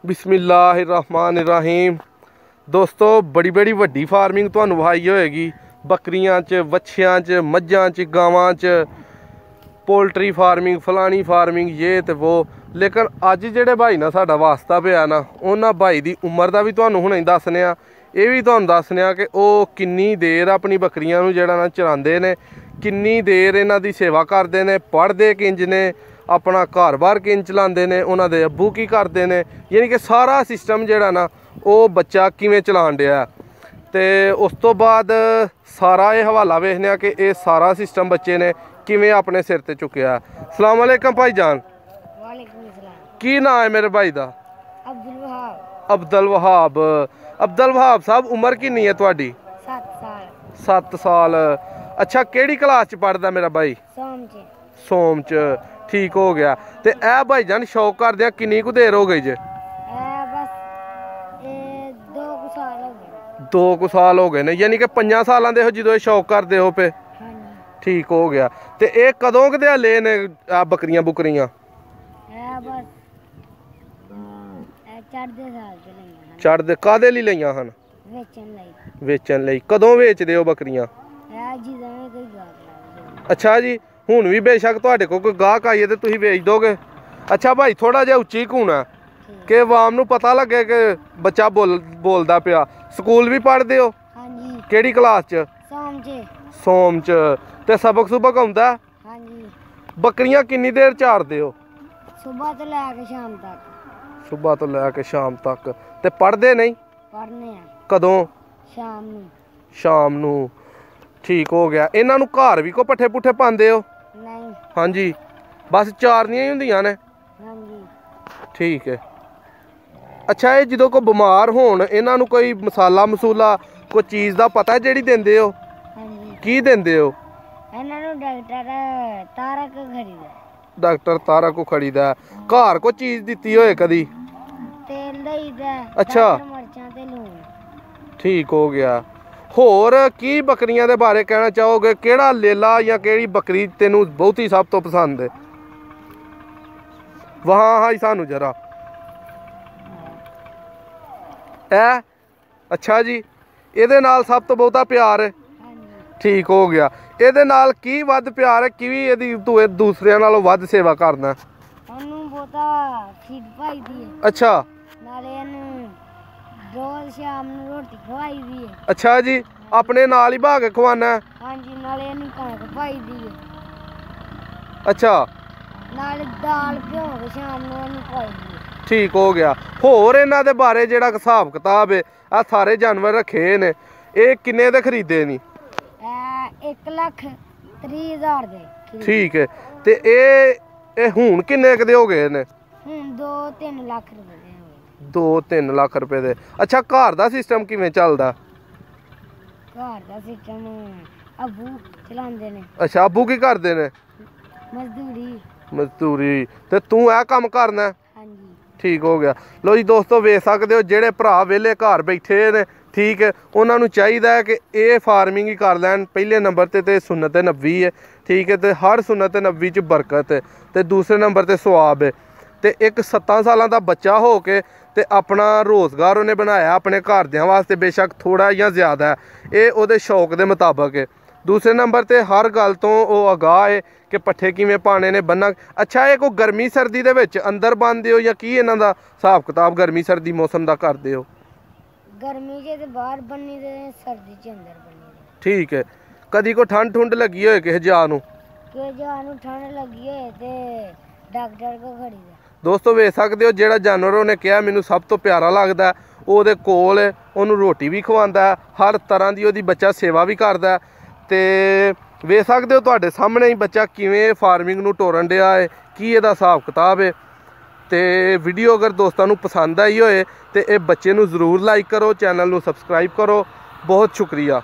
बिस्मिल्लाहिर्रहमानिर्रहीम। दोस्तों बड़ी बड़ी वड्डी फार्मिंग तुहानू विखाई होएगी, बकरियां च, वच्छियां च, मज्झां च, गावां च, पोल्ट्री फार्मिंग, फलानी फार्मिंग, ये ते वो। लेकिन अज जेहड़े भाई ना साडा वास्ता पिया ना, उन्हां भाई दी उम्र दा भी तुहानू हुणे दस्सने आ, ये भी तुहानू दस्सने आ कि वो किन्नी देर अपनी बकरियां नू जेहड़ा ना चरांदे ने, किन्नी देर इन्हां दी सेवा करदे ने, पढ़दे किंज ने, अपना घर बार किंज चलाते हैं, उन्होंने अब्बू की करते हैं, यानी कि सारा सिस्टम जोड़ा ना वो बच्चा किवें चलान दिया। तो उस तो बाद सारा ये हवाला वेखने कि ये सारा सिस्टम बच्चे ने किवें अपने सिर ते चुकया। अस्सलाम वालेकुम भाई जान। की नाम है मेरे भाई का? अब्दुल वहाब। अब्दुल वहाब साहब उम्र कितनी है तुहाडी? 7 साल। अच्छा केड़ी क्लास च पढ़दा मेरा भाई? सोम च। ठीक हो गया। तो ए भाई जान शौक करदे किन्नी कु देर हो गई जे? 2 साल हो गए ने, यानी कि 5 सालों के हो जो शौक करते हो पे। ठीक हो गया। तो ये कदों कदे ले ने बकरियां बुकरियां? चढ़दे कादे लई लईयां हन? वेचन लई। कदों वेचदे हो बकरियां? अच्छा जी, हुण भी बेशक तुहाडे कोल कोई गाहक आइए तो तुसीं बेच दोगे। अच्छा भाई थोड़ा जिहा उच्ची घूना कि अवाम नूं पता लगे कि बच्चा बोलदा पिया। स्कूल भी पढ़दे हो? केड़ी क्लास च? सोम च। ते सबक सुबक आउंदा? बकरियां किन्नी देर चारदे हो? सुबह तो लैके शाम तक। सुबह तो लैके शाम तक। ते पढ़दे नहीं? पढ़ने कदों? शाम नूं। ठीक हो गया। इन्हां नूं घर भी को पट्ठे पुट्ठे पांदे हो? नहीं। हाँ जी, बस चारनियां ही हुंदियां ने? हाँ जी। ठीक है। अच्छा ये जो कोई बीमार होण इन्हां नूं कोई मसाला मसूला कोई चीज़ का पता है जिहड़ी दिंदे हो? हाँ जी। की दिंदे हो? इन्हां नूं डॉक्टर तारा को खरीदा। डॉक्टर तारा को खरीदा। घर को चीज़ दित्ती होए कदी? तेल दईदा। अच्छा। मिर्चां ते लूण। ठीक हो गया। होर की बकरियां दे बारे कहना चाहोगे? केड़ा लेला या केड़ी बकरी तेनू बहुत ही सब तो पसंद है? वहाँ हाई सानू जरा है। अच्छा जी, ਇਹਦੇ ਨਾਲ सब तो बहुता प्यार है? ठीक हो गया। ਇਹਦੇ ਨਾਲ ਕੀ ਵੱਧ ਪਿਆਰ ਹੈ? ਕਿਵੇਂ ਇਹਦੀ ਤੂੰ ਦੂਸਰਿਆਂ ਨਾਲੋਂ ਵੱਧ ਸੇਵਾ ਕਰਨਾ? ਉਹਨੂੰ ਬਹੁਤਾ ਫੀਡ ਪਾਈਦੀ ਹੈ। ਅੱਛਾ। ਨਾਲੇ ਇਹਨੂੰ रोज शाम ਨੂੰ ਰੋਟੀ ਖਵਾਈ ਦੀ ਹੈ। ਅੱਛਾ ਜੀ, ਆਪਣੇ ਨਾਲ ਹੀ ਭਾਗ ਖਵਾਨਾ? ਹਾਂਜੀ, ਨਾਲੇ ਇਹਨੂੰ ਕਣਕ ਪਾਈ ਦੀ ਹੈ। ਅੱਛਾ। ਨਾਲੇ ਦਾਲ ਭਿਓ ਕੇ ਸ਼ਾਮ ਨੂੰ ਇਹਨੂੰ ਪਾਈ ਦੀ ਹੈ। ਠੀਕ ਹੋ ਗਿਆ। ਹੋਰ ਇਹਨਾਂ ਦੇ ਬਾਰੇ ਜਿਹੜਾ ਹਿਸਾਬ ਕਿਤਾਬ ਹੈ, ਆ ਸਾਰੇ ਜਾਨਵਰ ਰੱਖੇ ਨੇ, ਇਹ ਕਿੰਨੇ ਦੇ ਖਰੀਦੇ ਨੀ? 1,30,000 ਦੇ। ਠੀਕ ਹੈ। ਤੇ ਇਹ ਹੁਣ ਕਿੰਨੇ ਕਦੇ ਹੋ ਗਏ ਨੇ? ਹੁਣ 2-3 ਲੱਖ ਰੁਪਏ। 2-3 ਲੱਖ ਰੁਪਏ ਦੇ। ਅੱਛਾ ਘਰ ਦਾ ਸਿਸਟਮ ਕਿਵੇਂ ਚੱਲਦਾ? ਘਰ ਦਾ ਸਿਸਟਮ ਅੱਬੂ ਚਲਾਉਂਦੇ ਨੇ। ਅੱਛਾ ਅੱਬੂ ਕੀ ਕਰਦੇ ਨੇ? ਮਜ਼ਦੂਰੀ। ਤੇ ਤੂੰ ਇਹ ਕੰਮ ਕਰਨਾ? ਹਾਂਜੀ। ਠੀਕ ਹੋ ਗਿਆ। ਲੋ ਜੀ ਦੋਸਤੋ ਵੇਖ ਸਕਦੇ ਹੋ ਜਿਹੜੇ ਭਰਾ ਵਿਹਲੇ ਘਰ ਬੈਠੇ ਨੇ, ਠੀਕ ਹੈ, ਉਹਨਾਂ ਨੂੰ ਚਾਹੀਦਾ ਹੈ ਕਿ ਇਹ ਫਾਰਮਿੰਗ ਹੀ ਕਰ ਲੈਣ। ਪਹਿਲੇ ਨੰਬਰ ਤੇ ਸੁਨਨਤ ਨਬੀ ਹੈ, ਠੀਕ ਹੈ, ਤੇ ਹਰ ਸੁਨਨਤ ਨਬੀ 'ਚ ਬਰਕਤ ਹੈ, ਤੇ ਦੂਸਰੇ ਨੰਬਰ ਤੇ ਸਵਾਬ ਹੈ। ਤੇ ਇੱਕ 7 ਸਾਲਾਂ ਦਾ ਬੱਚਾ ਹੋ ਕੇ ਤੇ ਆਪਣਾ ਰੋਜ਼ਗਾਰ ਉਹਨੇ ਬਣਾਇਆ ਆਪਣੇ ਘਰਦਿਆਂ ਵਾਸਤੇ, ਬੇਸ਼ੱਕ ਥੋੜਾ ਜਾਂ ਜ਼ਿਆਦਾ ਇਹ ਉਹਦੇ ਸ਼ੌਕ ਦੇ ਮੁਤਾਬਕ ਹੈ। ਦੂਸਰੇ ਨੰਬਰ ਤੇ ਹਰ ਗੱਲ ਤੋਂ ਉਹ ਆਗਾਹ ਹੈ ਕਿ ਪੱਠੇ ਕਿਵੇਂ ਪਾਣੇ ਨੇ, ਬੰਨਾ। ਅੱਛਾ ਇਹ ਕੋਈ ਗਰਮੀ ਸਰਦੀ ਦੇ ਵਿੱਚ ਅੰਦਰ ਬੰਨਦੇ ਹੋ ਜਾਂ ਕੀ ਇਹਨਾਂ ਦਾ ਹਿਸਾਬ ਕਿਤਾਬ ਗਰਮੀ ਸਰਦੀ ਮੌਸਮ ਦਾ ਕਰਦੇ ਹੋ? ਗਰਮੀ 'ਚ ਤੇ ਬਾਹਰ ਬੰਨੀ ਤੇ ਸਰਦੀ 'ਚ ਅੰਦਰ ਬੰਨੀ। ਠੀਕ ਹੈ। ਕਦੀ ਕੋਈ ਠੰਡ ਠੁੰਡ ਲੱਗੀ ਹੋਏ ਕਿਸੇ ਜਾ ਨੂੰ? ਠੰਡ ਲੱਗੀ ਹੋਏ ਤੇ ਡਾਕਟਰ ਕੋ ਖੜੀਦਾ। ਦੋਸਤੋ ਵੇਖ ਸਕਦੇ ਹੋ ਜਿਹੜਾ ਜਾਨਵਰ ਉਹਨੇ ਕਿਹਾ ਮੈਨੂੰ ਸਭ ਤੋਂ ਪਿਆਰਾ ਲੱਗਦਾ, ਉਹਦੇ ਕੋਲ ਉਹਨੂੰ ਰੋਟੀ ਵੀ ਖਵਾਉਂਦਾ, ਹਰ ਤਰ੍ਹਾਂ ਦੀ ਉਹਦੀ ਬੱਚਾ ਸੇਵਾ ਵੀ ਕਰਦਾ। ਤੇ ਵੇਖ ਸਕਦੇ ਹੋ ਤੁਹਾਡੇ ਸਾਹਮਣੇ ਹੀ ਬੱਚਾ ਕਿਵੇਂ ਫਾਰਮਿੰਗ ਨੂੰ ਤੋਰਨ ਡਿਆ ਹੈ, ਕੀ ਇਹਦਾ ਹਿਸਾਬ ਕਿਤਾਬ ਹੈ। ਤੇ ਵੀਡੀਓ ਅਗਰ ਦੋਸਤਾਂ ਨੂੰ ਪਸੰਦ ਆਈ ਹੋਏ ਤੇ ਇਹ ਬੱਚੇ ਨੂੰ ਜ਼ਰੂਰ ਲਾਈਕ ਕਰੋ, ਚੈਨਲ ਨੂੰ ਸਬਸਕ੍ਰਾਈਬ ਕਰੋ। ਬਹੁਤ ਸ਼ੁਕਰੀਆ।